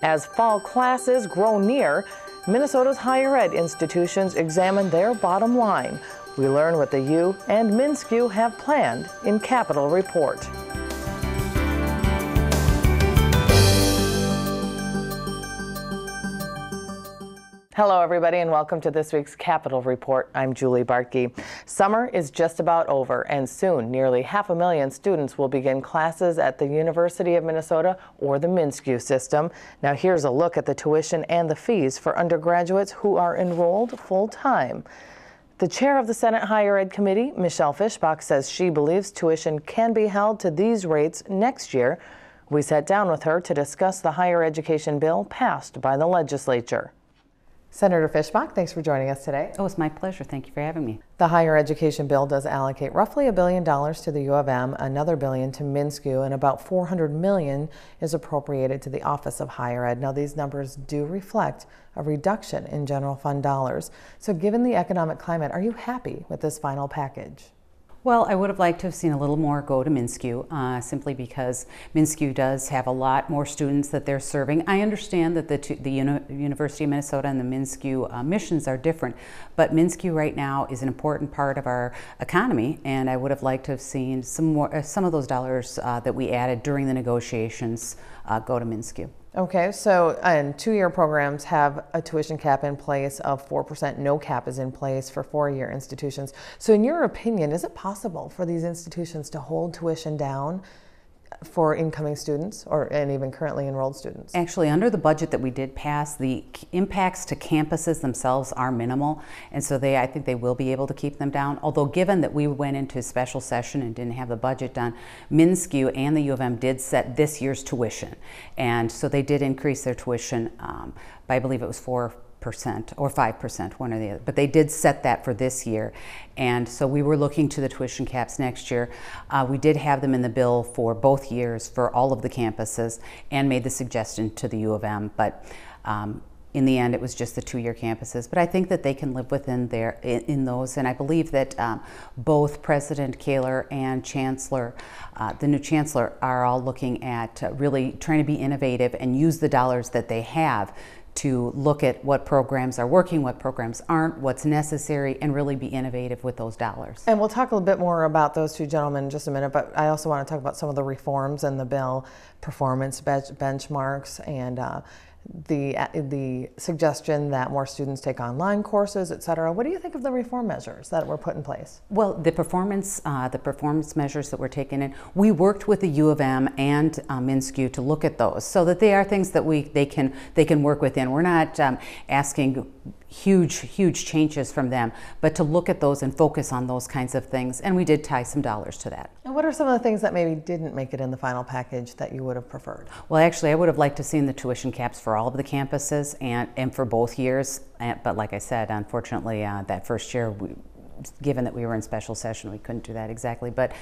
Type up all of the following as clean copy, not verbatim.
As fall classes grow near, Minnesota's higher ed institutions examine their bottom line. We learn what the U and MnSCU have planned in Capitol Report. Hello everybody and welcome to this week's Capitol Report. I'm Julie Bartkey. Summer is just about over and soon nearly 500,000 students will begin classes at the University of Minnesota or the MnSCU system. Now here's a look at the tuition and the fees for undergraduates who are enrolled full-time. The chair of the Senate Higher Ed Committee, Michelle Fischbach, says she believes tuition can be held to these rates next year. We sat down with her to discuss the higher education bill passed by the legislature. Senator Fischbach, thanks for joining us today. Oh, it's my pleasure. Thank you for having me. The higher education bill does allocate roughly $1 billion to the U of M, another $1 billion to MnSCU, and about $400 million is appropriated to the Office of Higher Ed. Now, these numbers do reflect a reduction in general fund dollars. So given the economic climate, are you happy with this final package? Well, I would have liked to have seen a little more go to MnSCU, simply because MnSCU does have a lot more students that they're serving. I understand that the University of Minnesota and the MnSCU missions are different, but MnSCU right now is an important part of our economy, and I would have liked to have seen some of those dollars that we added during the negotiations go to MnSCU. Okay, so and two-year programs have a tuition cap in place of 4%. No cap is in place for four-year institutions. So in your opinion, is it possible for these institutions to hold tuition down for incoming students and even currently enrolled students? Actually, under the budget that we did pass, the impacts to campuses themselves are minimal, and so I think they will be able to keep them down. Although given that we went into a special session and didn't have the budget done, MnSCU and the U of M did set this year's tuition, and so they did increase their tuition by, I believe it was 4% or 5%, one or the other. But they did set that for this year. And so we were looking to the tuition caps next year. We did have them in the bill for both years for all of the campuses and made the suggestion to the U of M. But in the end, it was just the two-year campuses. But I think that they can live within in those. And I believe that both President Kaler and Chancellor, the new Chancellor, are all looking at really trying to be innovative and use the dollars that they have to look at what programs are working, what programs aren't, what's necessary, and really be innovative with those dollars. And we'll talk a little bit more about those two gentlemen in just a minute, but I also want to talk about some of the reforms in the bill, performance benchmarks, and the suggestion that more students take online courses, et cetera. What do you think of the reform measures that were put in place? Well, the performance measures that were taken in, we worked with the U of M and MnSCU to look at those, so that they are things that they can work within. We're not asking huge changes from them, but to look at those and focus on those kinds of things, and we did tie some dollars to that. And what are some of the things that maybe didn't make it in the final package that you would have preferred? Well, actually, I would have liked to have seen the tuition caps for all of the campuses and for both years, but like I said, unfortunately, that first year, given that we were in special session, we couldn't do that exactly. But,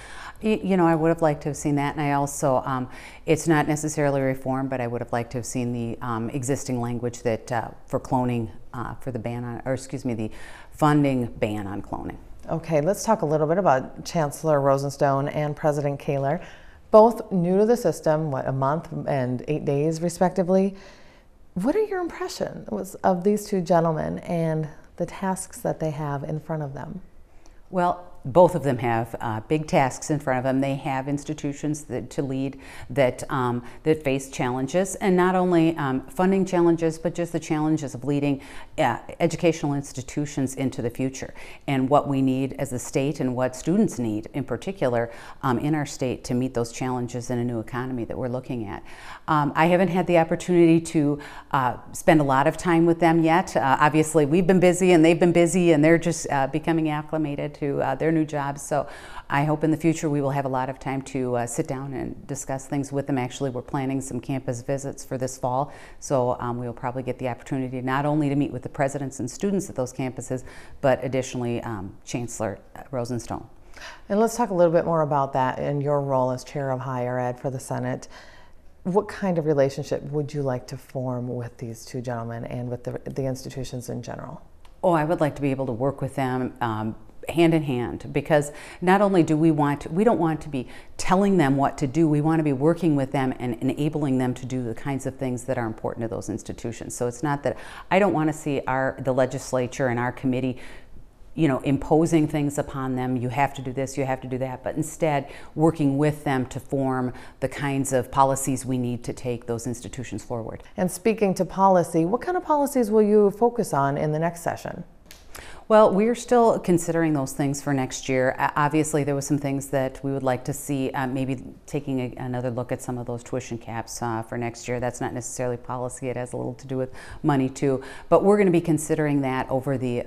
you know, I would have liked to have seen that. And I also, it's not necessarily reform, but I would have liked to have seen the existing language that for cloning, for the ban on, or excuse me, the funding ban on cloning. Okay, let's talk a little bit about Chancellor Rosenstone and President Kaler, both new to the system, a month and 8 days respectively. What are your impressions of these two gentlemen and the tasks that they have in front of them? Well, both of them have big tasks in front of them. They have institutions to lead that face challenges, and not only funding challenges, but just the challenges of leading educational institutions into the future, and what we need as a state and what students need in particular in our state to meet those challenges in a new economy that we're looking at. I haven't had the opportunity to spend a lot of time with them yet. Obviously, we've been busy and they've been busy, and they're just becoming acclimated to their new jobs. So I hope in the future we will have a lot of time to sit down and discuss things with them. Actually, we're planning some campus visits for this fall, so we will probably get the opportunity not only to meet with the presidents and students at those campuses, but additionally Chancellor Rosenstone. And let's talk a little bit more about that in your role as chair of higher ed for the Senate. What kind of relationship would you like to form with these two gentlemen and with the institutions in general? Oh, I would like to be able to work with them hand in hand, because not only do we don't want to be telling them what to do, we want to be working with them and enabling them to do the kinds of things that are important to those institutions. So it's not that I don't want to see the legislature and our committee imposing things upon them. You have to do this, you have to do that, but instead working with them to form the kinds of policies we need to take those institutions forward. And speaking to policy, what kind of policies will you focus on in the next session? Well, we're still considering those things for next year. Obviously, there were some things that we would like to see, maybe taking another look at some of those tuition caps for next year. That's not necessarily policy. It has a little to do with money too. But we're going to be considering that over the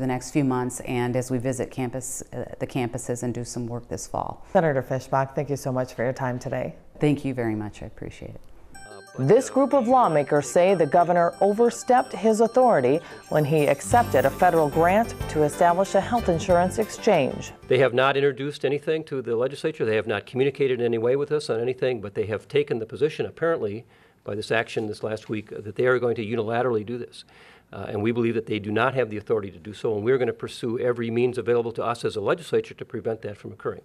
next few months, and as we visit the campuses and do some work this fall. Senator Fischbach, thank you so much for your time today. Thank you very much. I appreciate it. This group of lawmakers say the governor overstepped his authority when he accepted a federal grant to establish a health insurance exchange. They have not introduced anything to the legislature. They have not communicated in any way with us on anything, but they have taken the position, apparently, by this action this last week, that they are going to unilaterally do this. And we believe that they do not have the authority to do so, and we're going to pursue every means available to us as a legislature to prevent that from occurring.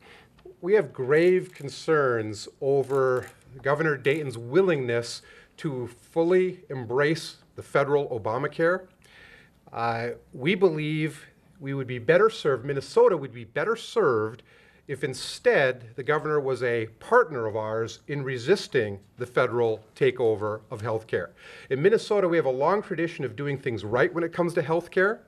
We have grave concerns over Governor Dayton's willingness to fully embrace the federal Obamacare. We believe we would be better served, Minnesota would be better served, if instead the governor was a partner of ours in resisting the federal takeover of health care. In Minnesota, we have a long tradition of doing things right when it comes to health care.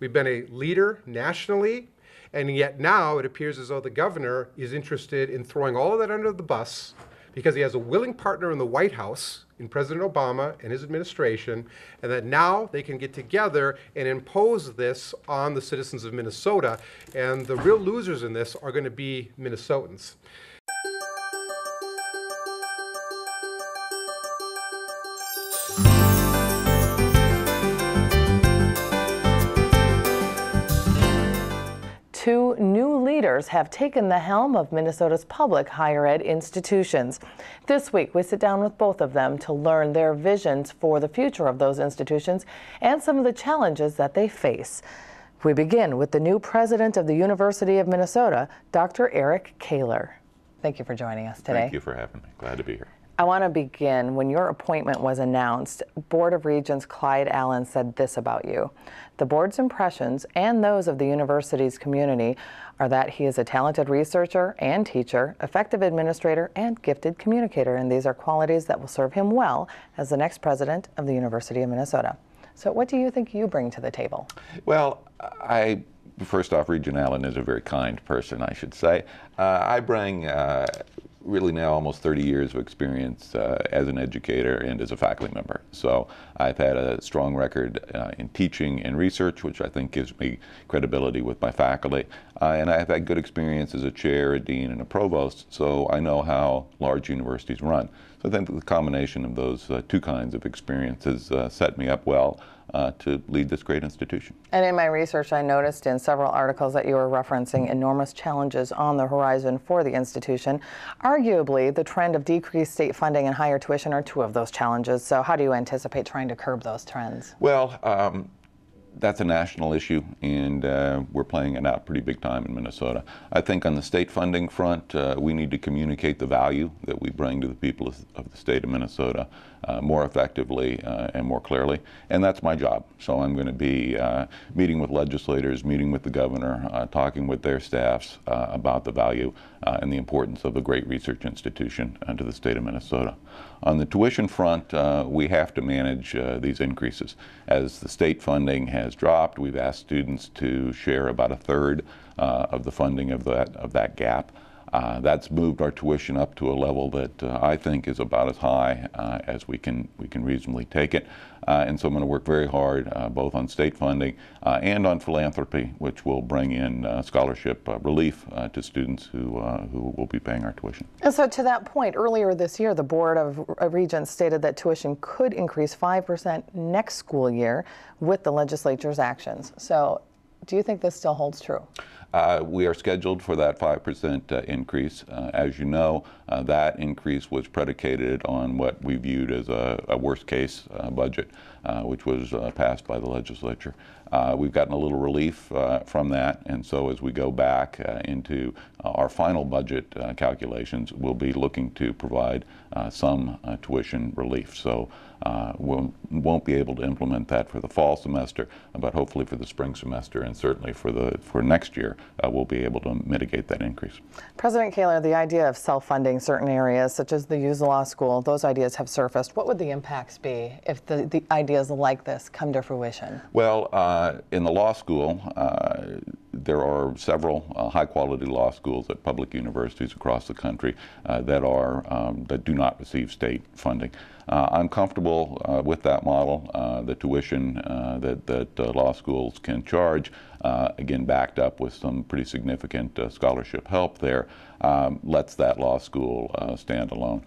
We've been a leader nationally, and yet now it appears as though the governor is interested in throwing all of that under the bus because he has a willing partner in the White House, in President Obama and his administration, and that now they can get together and impose this on the citizens of Minnesota, and the real losers in this are going to be Minnesotans. Two new leaders have taken the helm of Minnesota's public higher ed institutions. This week, we sit down with both of them to learn their visions for the future of those institutions and some of the challenges that they face. We begin with the new president of the University of Minnesota, Dr. Eric Kaler. Thank you for joining us today. Thank you for having me. Glad to be here. I want to begin. When your appointment was announced, Board of Regents Clyde Allen said this about you. The board's impressions and those of the university's community are that he is a talented researcher and teacher, effective administrator, and gifted communicator, and these are qualities that will serve him well as the next president of the University of Minnesota. So what do you think you bring to the table? Well, first off, Regent Allen is a very kind person, I should say. I bring really now almost 30 years of experience as an educator and as a faculty member. So I've had a strong record in teaching and research, which I think gives me credibility with my faculty. And I've had good experience as a chair, a dean, and a provost, so I know how large universities run. So I think the combination of those two kinds of experiences set me up well to lead this great institution. And in my research, I noticed in several articles that you were referencing enormous challenges on the horizon for the institution. Arguably, the trend of decreased state funding and higher tuition are two of those challenges. So how do you anticipate trying to curb those trends? Well, that's a national issue, and we're playing it out pretty big time in Minnesota. I think on the state funding front, we need to communicate the value that we bring to the people of the state of Minnesota more effectively and more clearly, and that's my job. So I'm going to be meeting with legislators, meeting with the governor, talking with their staffs about the value and the importance of a great research institution to the state of Minnesota. On the tuition front, we have to manage these increases. As the state funding has dropped, we've asked students to share about a third of the funding of that gap. That's moved our tuition up to a level that I think is about as high as we can reasonably take it. And so I'm going to work very hard both on state funding and on philanthropy, which will bring in scholarship relief to students who will be paying our tuition. And so to that point, earlier this year, the Board of Regents stated that tuition could increase 5% next school year with the legislature's actions. So Do you think this still holds true? We are scheduled for that 5% increase. As you know, that increase was predicated on what we viewed as a worst-case budget, which was passed by the legislature. We've gotten a little relief from that, and so as we go back into our final budget calculations, we'll be looking to provide some tuition relief. So we won't be able to implement that for the fall semester, but hopefully for the spring semester, and certainly for next year, we'll be able to mitigate that increase. President Kaler, the idea of self-funding certain areas, such as the Use Law School, those ideas have surfaced. What would the impacts be if the ideas like this come to fruition? Well, in the law school, there are several high-quality law schools at public universities across the country that do not receive state funding. I'm comfortable with that model. The tuition that law schools can charge, again backed up with some pretty significant scholarship help there, lets that law school stand alone.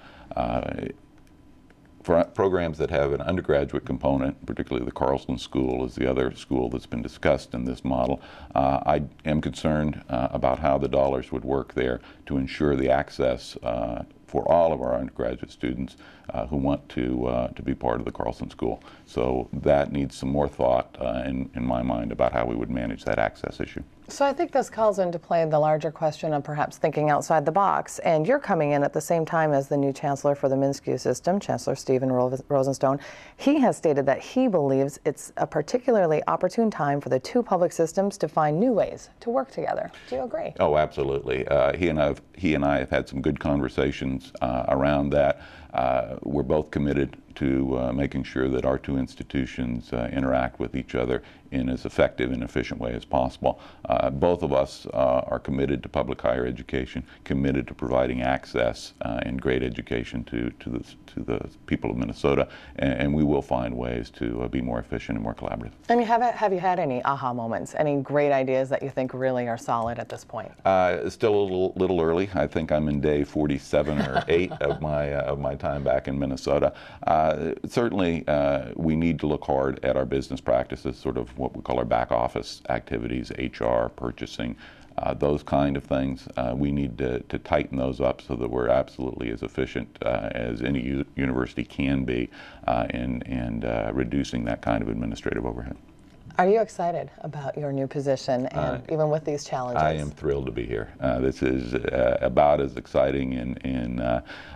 For programs that have an undergraduate component, particularly the Carlson School is the other school that's been discussed in this model, I am concerned about how the dollars would work there to ensure the access for all of our undergraduate students who want to be part of the Carlson School. So that needs some more thought in my mind about how we would manage that access issue. So I think this calls into play the larger question of perhaps thinking outside the box. And you're coming in at the same time as the new Chancellor for the MnSCU system, Chancellor Stephen Rosenstone. He has stated that he believes it's a particularly opportune time for the two public systems to find new ways to work together. Do you agree? Oh, absolutely. He and I have had some good conversations around that. We're both committed to making sure that our two institutions interact with each other in as effective and efficient way as possible. Both of us are committed to public higher education, committed to providing access and great education to the people of Minnesota, and we will find ways to be more efficient and more collaborative. And have you had any aha moments, any great ideas that you think really are solid at this point? Still a little early. I think I'm in day 47 or 8 of my time back in Minnesota. Certainly, we need to look hard at our business practices, sort of what we call our back office activities, HR, purchasing, those kind of things. We need to tighten those up so that we're absolutely as efficient as any university can be in reducing that kind of administrative overhead. Are you excited about your new position, and even with these challenges? I am thrilled to be here. This is about as exciting and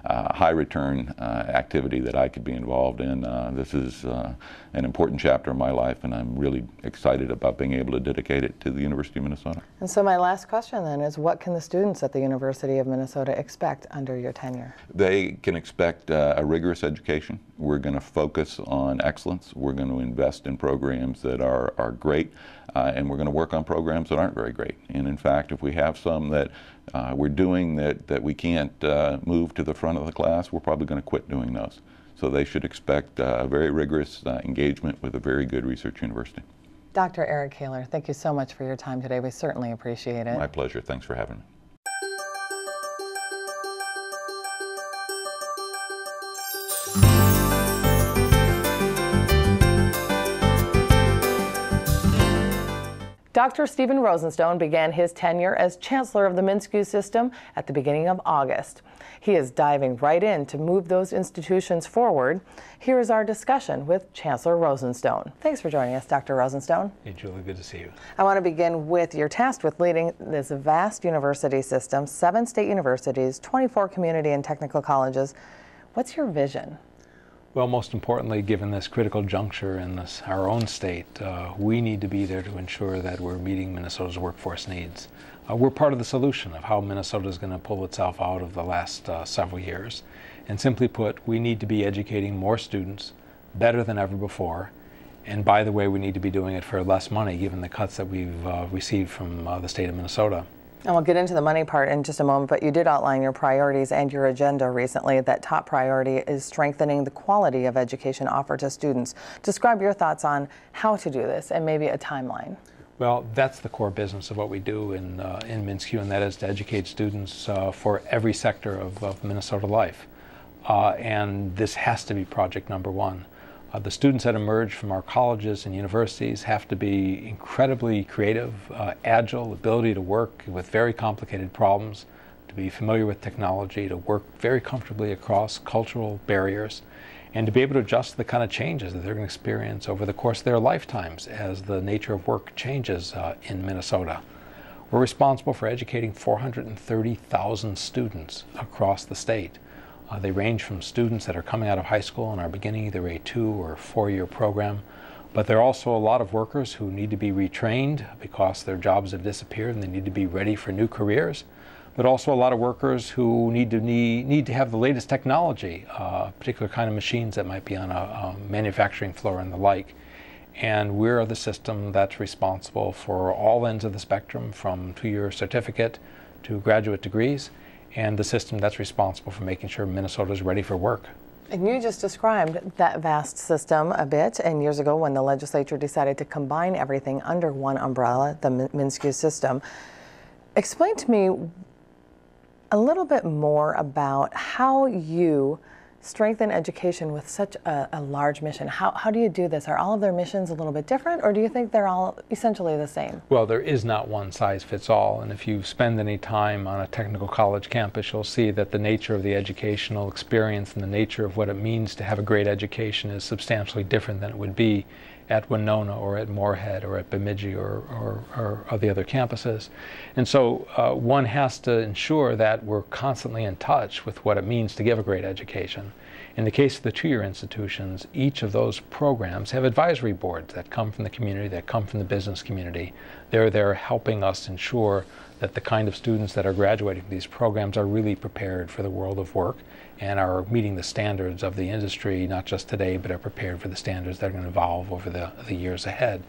high return activity that I could be involved in. This is an important chapter of my life, and I'm really excited about being able to dedicate it to the University of Minnesota. And so my last question then is, what can the students at the University of Minnesota expect under your tenure? They can expect a rigorous education. We're going to focus on excellence. We're going to invest in programs that are great, and we're going to work on programs that aren't very great. And in fact, if we have some that we're doing that we can't move to the front of the class, we're probably going to quit doing those. So they should expect a very rigorous engagement with a very good research university. Dr. Eric Kaler, thank you so much for your time today. We certainly appreciate it. My pleasure. Thanks for having me. Dr. Stephen Rosenstone began his tenure as Chancellor of the MnSCU system at the beginning of August. He is diving right in to move those institutions forward. Here is our discussion with Chancellor Rosenstone. Thanks for joining us, Dr. Rosenstone. Hey, Julie, good to see you. I want to begin with your task with leading this vast university system, 7 state universities, 24 community and technical colleges. What's your vision? Well, most importantly, given this critical juncture in our own state, we need to be there to ensure that we're meeting Minnesota's workforce needs. We're part of the solution of how Minnesota is going to pull itself out of the last several years. And simply put, we need to be educating more students better than ever before. And by the way, we need to be doing it for less money, given the cuts that we've received from the state of Minnesota. And we'll get into the money part in just a moment, but you did outline your priorities and your agenda recently. That top priority is strengthening the quality of education offered to students. Describe your thoughts on how to do this and maybe a timeline. Well, that's the core business of what we do in MnSCU, and that is to educate students for every sector of Minnesota life. And this has to be project number one. The students that emerge from our colleges and universities have to be incredibly creative, agile, ability to work with very complicated problems, to be familiar with technology, to work very comfortably across cultural barriers, and to be able to adjust to the kind of changes that they're going to experience over the course of their lifetimes as the nature of work changes in Minnesota. We're responsible for educating 430,000 students across the state. They range from students that are coming out of high school and are beginning either a 2- or 4-year program, but there are also a lot of workers who need to be retrained because their jobs have disappeared and they need to be ready for new careers, but also a lot of workers who need to have the latest technology, particular kind of machines that might be on a manufacturing floor and the like. And we're the system that's responsible for all ends of the spectrum, from 2-year certificate to graduate degrees, and the system that's responsible for making sure Minnesota is ready for work. And you just described that vast system a bit, and years ago when the legislature decided to combine everything under one umbrella, the MnSCU system. Explain to me a little bit more about how you strengthen education with such a large mission. How do you do this? Are all of their missions a little bit different, or do you think they're all essentially the same? Well, there is not one size fits all, and if you spend any time on a technical college campus, you'll see that the nature of the educational experience and the nature of what it means to have a great education is substantially different than it would be at Winona or at Moorhead or at Bemidji or the other campuses. And so one has to ensure that we're constantly in touch with what it means to give a great education. In the case of the 2-year institutions, each of those programs have advisory boards that come from the community, that come from the business community. They're there helping us ensure that the kind of students that are graduating from these programs are really prepared for the world of work and are meeting the standards of the industry, not just today, but are prepared for the standards that are going to evolve over the years ahead.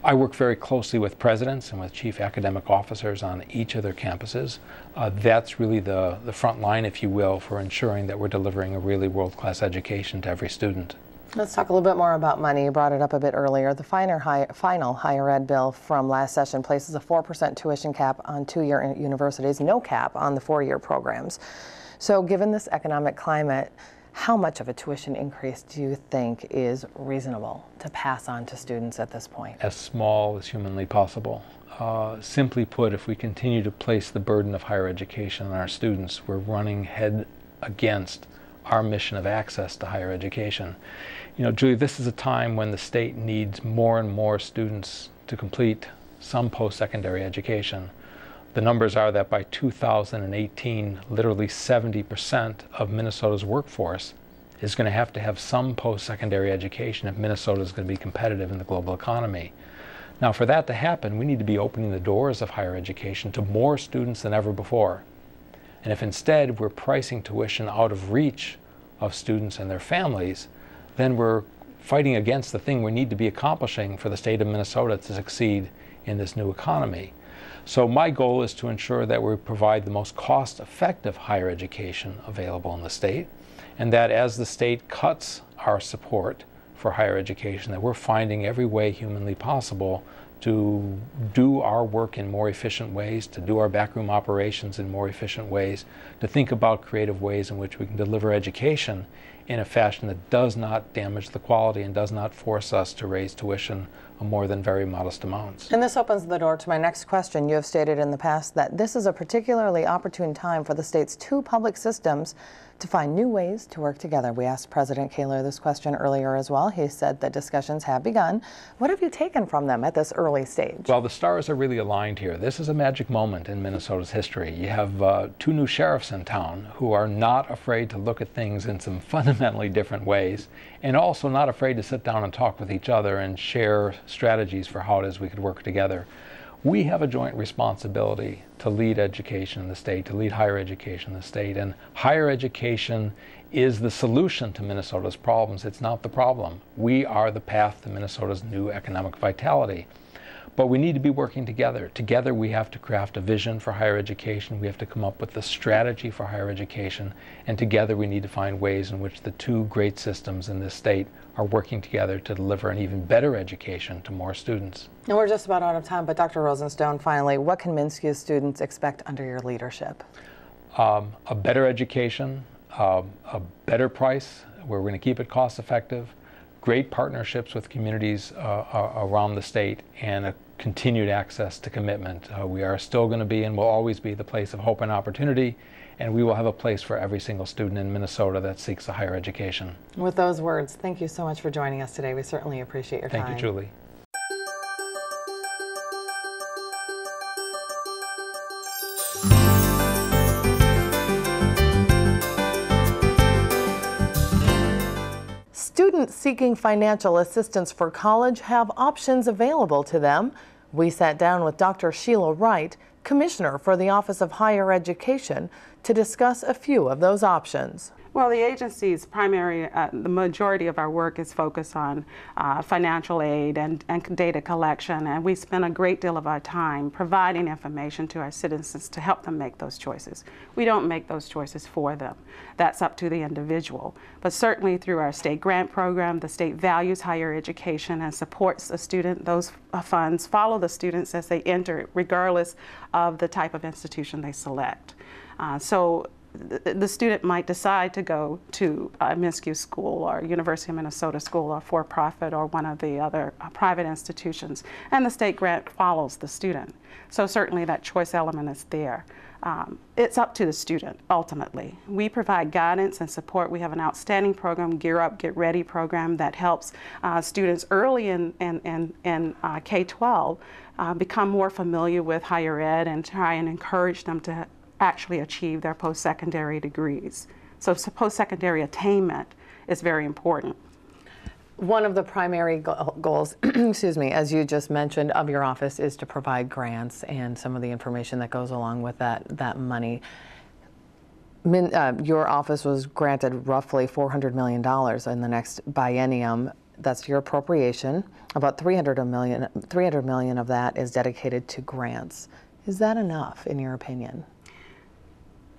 I work very closely with presidents and with chief academic officers on each of their campuses. That's really the front line, if you will, for ensuring that we're delivering a really world-class education to every student. Let's talk a little bit more about money. You brought it up a bit earlier. The final higher ed bill from last session places a 4% tuition cap on 2-year universities, no cap on the 4-year programs. So given this economic climate, how much of a tuition increase do you think is reasonable to pass on to students at this point? As small as humanly possible. Simply put, if we continue to place the burden of higher education on our students, we're running head against our mission of access to higher education. You know, Julie, this is a time when the state needs more and more students to complete some post-secondary education. The numbers are that by 2018, literally 70% of Minnesota's workforce is going to have some post-secondary education if Minnesota is going to be competitive in the global economy. Now, for that to happen, we need to be opening the doors of higher education to more students than ever before. And if instead we're pricing tuition out of reach of students and their families, then we're fighting against the thing we need to be accomplishing for the state of Minnesota to succeed in this new economy. So my goal is to ensure that we provide the most cost-effective higher education available in the state, and that as the state cuts our support for higher education, that we're finding every way humanly possible to do our work in more efficient ways, to do our backroom operations in more efficient ways, to think about creative ways in which we can deliver education in a fashion that does not damage the quality and does not force us to raise tuition more than very modest amounts. And this opens the door to my next question. You have stated in the past that this is a particularly opportune time for the state's 2 public systems to find new ways to work together. We asked President Kaler this question earlier as well. He said that discussions have begun. What have you taken from them at this early stage? Well, the stars are really aligned here. This is a magic moment in Minnesota's history. You have 2 new sheriffs in town who are not afraid to look at things in some fundamentally different ways, and also not afraid to sit down and talk with each other and share strategies for how it is we could work together. We have a joint responsibility to lead education in the state, to lead higher education in the state, and higher education is the solution to Minnesota's problems. It's not the problem. We are the path to Minnesota's new economic vitality. But we need to be working together. Together we have to craft a vision for higher education. We have to come up with the strategy for higher education. And together we need to find ways in which the 2 great systems in this state are working together to deliver an even better education to more students. And we're just about out of time, but Dr. Rosenstone, finally, what can MnSCU students expect under your leadership? A better education, a better price where we're going to keep it cost effective, great partnerships with communities around the state and a continued access to commitment. We are still going to be and will always be the place of hope and opportunity, and we will have a place for every single student in Minnesota that seeks a higher education. With those words, thank you so much for joining us today. We certainly appreciate your time. Thank you, Julie. Students seeking financial assistance for college have options available to them. We sat down with Dr. Sheila Wright, Commissioner for the Office of Higher Education, to discuss a few of those options. Well, the agency's primary, the majority of our work is focused on financial aid and data collection, and we spend a great deal of our time providing information to our citizens to help them make those choices. We don't make those choices for them. That's up to the individual. But certainly through our state grant program, the state values higher education and supports the student. Those funds follow the students as they enter, regardless of the type of institution they select. So the student might decide to go to a MnSCU school or University of Minnesota school or for-profit or one of the other private institutions, and the state grant follows the student. So certainly that choice element is there. It's up to the student, ultimately. We provide guidance and support. We have an outstanding program, Gear Up, Get Ready program, that helps students early in K-12 become more familiar with higher ed and try and encourage them to actually achieve their post-secondary degrees. So post-secondary attainment is very important. One of the primary goals, excuse me, as you just mentioned, of your office is to provide grants and some of the information that goes along with that money. Your office was granted roughly $400 million in the next biennium. That's your appropriation. About $300 million of that is dedicated to grants. Is that enough, in your opinion?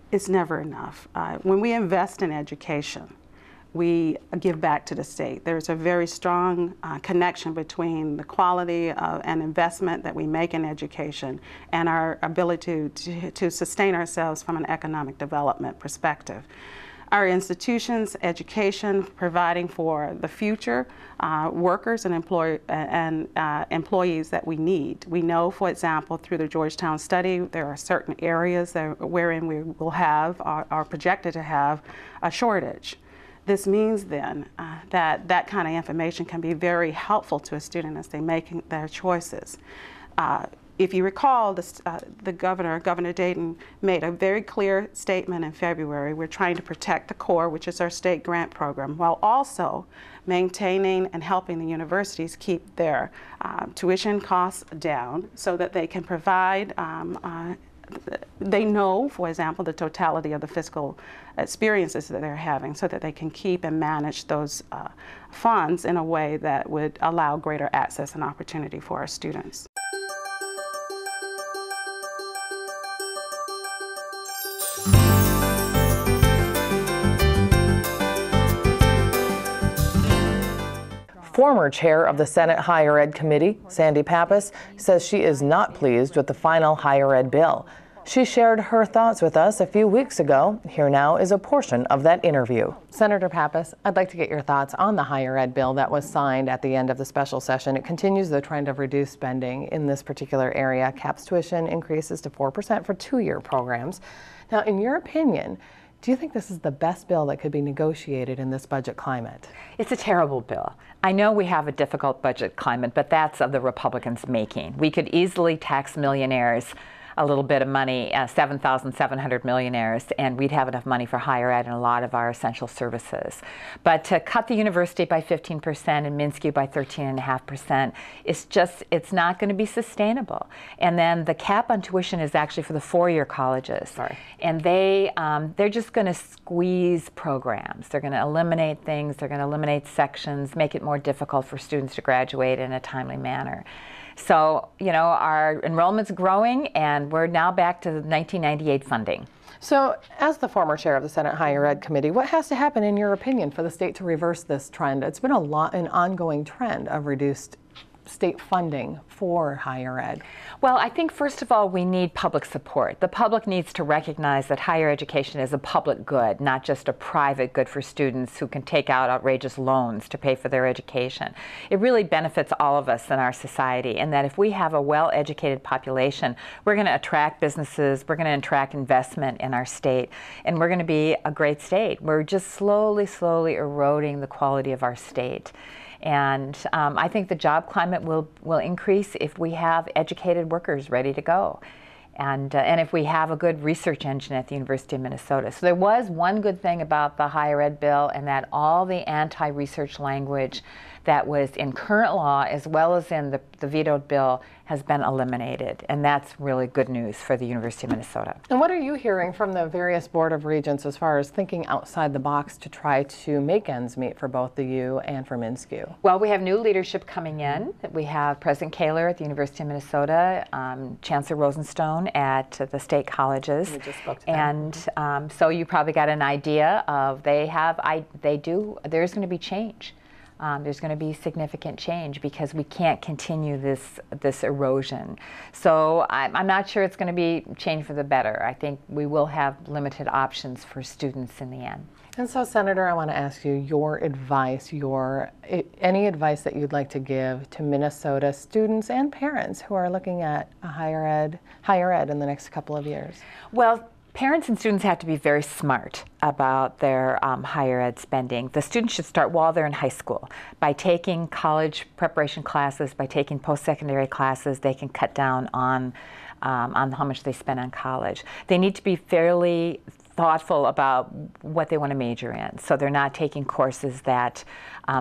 It's never enough. When we invest in education, we give back to the state. There's a very strong connection between the quality and investment that we make in education and our ability to sustain ourselves from an economic development perspective. Our institutions, education, providing for the future workers and employees that we need. We know, for example, through the Georgetown study, there are certain areas wherein we will have, are projected to have, a shortage. This means then that kind of information can be very helpful to a student as they make their choices. If you recall, the Governor Dayton, made a very clear statement in February. We're trying to protect the core, which is our state grant program, while also maintaining and helping the universities keep their tuition costs down so that they can provide, they know, for example, the totality of the fiscal experiences that they're having so that they can keep and manage those funds in a way that would allow greater access and opportunity for our students. Former chair of the Senate Higher Ed Committee, Sandy Pappas, says she is not pleased with the final higher ed bill. She shared her thoughts with us a few weeks ago. Here now is a portion of that interview. Senator Pappas, I'd like to get your thoughts on the higher ed bill that was signed at the end of the special session. It continues the trend of reduced spending in this particular area. Caps tuition increases to 4% for two-year programs. Now, in your opinion, do you think this is the best bill that could be negotiated in this budget climate? It's a terrible bill. I know we have a difficult budget climate, but that's of the Republicans' making. We could easily tax millionaires a little bit of money, 7,700 millionaires, and we'd have enough money for higher ed and a lot of our essential services. But to cut the university by 15% and MnSCU by 13.5%, it's not going to be sustainable. And then the cap on tuition is actually for the four-year colleges. Sorry. And they're just going to squeeze programs. They're going to eliminate things. They're going to eliminate sections, make it more difficult for students to graduate in a timely manner. So, you know, our enrollment's growing, and we're now back to 1998 funding. So, as the former chair of the Senate Higher Ed Committee, what has to happen, in your opinion, for the state to reverse this trend? It's been an ongoing trend of reduced state funding for higher ed? Well, I think first of all, we need public support. The public needs to recognize that higher education is a public good, not just a private good for students who can take out outrageous loans to pay for their education. It really benefits all of us in our society, and that if we have a well-educated population, we're going to attract businesses, we're going to attract investment in our state, and we're going to be a great state. We're just slowly eroding the quality of our state. And I think the job climate will increase if we have educated workers ready to go. And if we have a good research engine at the University of Minnesota. So there was one good thing about the higher ed bill, and that all the anti-research language that was in current law as well as in the vetoed bill has been eliminated. And that's really good news for the University of Minnesota. And what are you hearing from the various Board of Regents as far as thinking outside the box to try to make ends meet for both the U and for MnSCU? Well, we have new leadership coming in. We have President Kaler at the University of Minnesota, Chancellor Rosenstone at the state colleges. We just spoke to them. And so you probably got an idea of there's going to be change. There's going to be significant change because we can't continue this erosion. So I'm not sure it's going to be change for the better. I think we will have limited options for students in the end. And so, Senator, I want to ask you your advice, any advice that you'd like to give to Minnesota students and parents who are looking at a higher ed in the next couple of years. Well, parents and students have to be very smart about their higher ed spending. The students should start while they're in high school. By taking college preparation classes, by taking post-secondary classes, they can cut down on how much they spend on college. They need to be fairly thoughtful about what they want to major in, so they're not taking courses that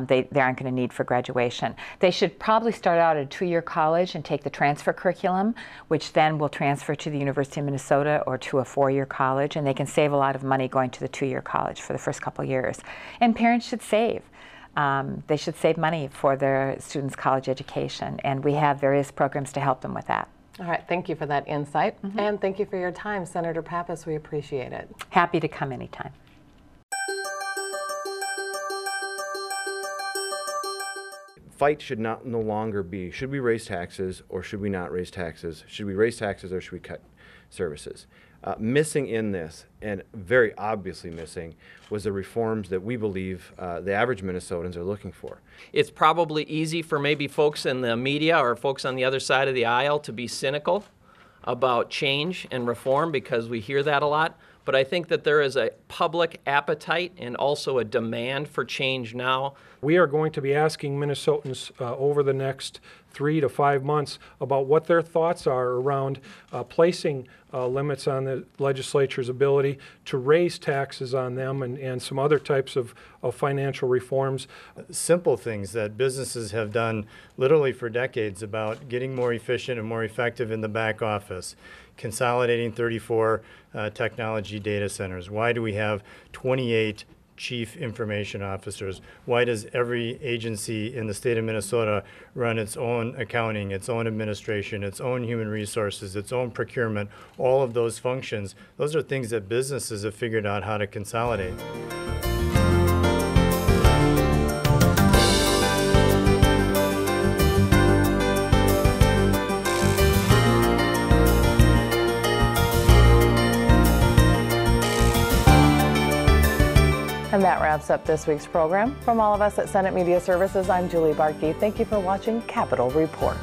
they aren't going to need for graduation. They should probably start out at a 2-year college and take the transfer curriculum, which then will transfer to the University of Minnesota or to a 4-year college, and they can save a lot of money going to the 2-year college for the first couple years. And parents should save. They should save money for their students' college education, and we have various programs to help them with that. All right, thank you for that insight, and thank you for your time, Senator Pappas. We appreciate it. Happy to come anytime. Fight should no longer be, should we raise taxes or should we not raise taxes? Should we raise taxes or should we cut services? Missing in this, and very obviously missing, was the reforms that we believe the average Minnesotans are looking for. It's probably easy for maybe folks in the media or folks on the other side of the aisle to be cynical about change and reform because we hear that a lot. But I think that there is a public appetite and also a demand for change now. We are going to be asking Minnesotans over the next 3 to 5 months about what their thoughts are around placing limits on the legislature's ability to raise taxes on them and some other types of financial reforms. Simple things that businesses have done literally for decades about getting more efficient and more effective in the back office. Consolidating 34 technology data centers. Why do we have 28 chief information officers? Why does every agency in the state of Minnesota run its own accounting, its own administration, its own human resources, its own procurement, all of those functions? Those are things that businesses have figured out how to consolidate. And that wraps up this week's program. From all of us at Senate Media Services, I'm Julie Bartkey. Thank you for watching Capitol Report.